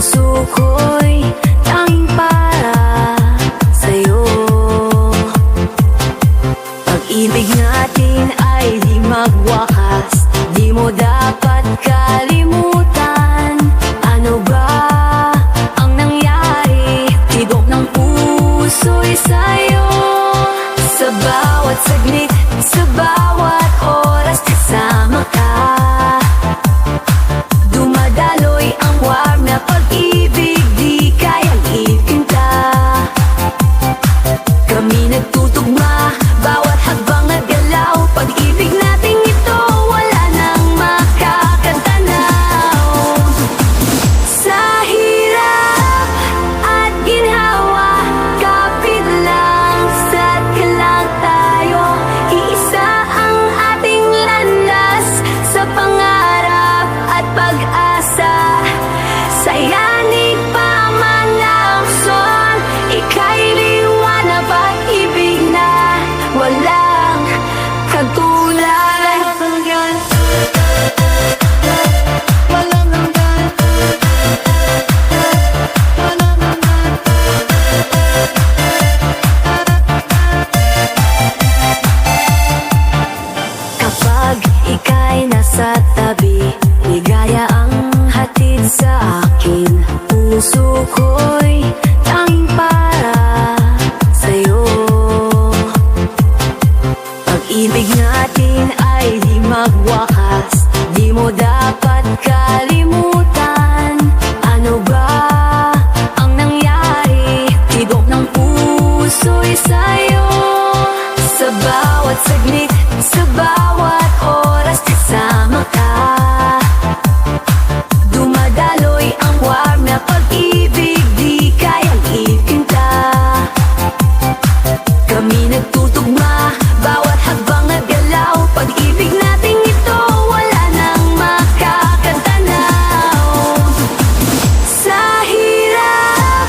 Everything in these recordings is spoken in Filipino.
puso ko'y tanging para sa'yo. Pag-ibig natin ay di magwakas, di mo dapat kalimutan. Ano ba ang nangyari? Tibok ng puso'y sa'yo. Sa bawat saglit, sa bawat oras kasama ka, dumadaloy ang warm na pag-ibig, di kayang ipinta. Kami nagtutugma, bawat hakbang at galaw. Pag-ibig nating ito, wala nang makakatanaw. Sa hirap at ginhawa, kapit lang, sadka lang tayo. Iisa ang ating landas sa pangarap at pag-asa. Sa yanig pa man ng son, ika'y liwanag, pag-ibig na walang kagulay. Walang hanggan, walang hanggan. Kapag ika'y nasa tabi, ligaya ang hatid sa akin. Puso ko'y tanging para sa'yo. Pag-ibig natin ay di magwakas, di mo dapat kalimutan. Ano ba ang nangyari? Tibok ng puso'y sa'yo. Sa bawat saglit, sa bawat oras kasama ka, dumadaloy ang warm na pag-ibig, di kayang ipinta. Kami nagtutugma, bawat hakbang at galaw. Pag-ibig nating ito, wala nang makakatanaw. Sa hirap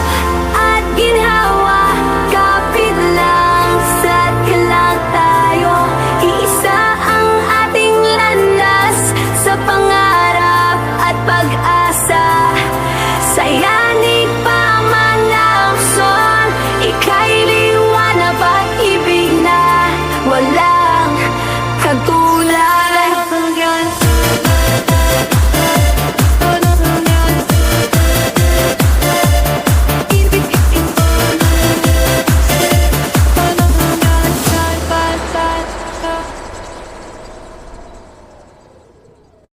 at ginhawa, kapit lang, sadka lang tayo. Iisa ang ating landas sa pangarap at pag-asa. Sa yanig pa man ng son, ika'y liwanag, pag-ibig na wala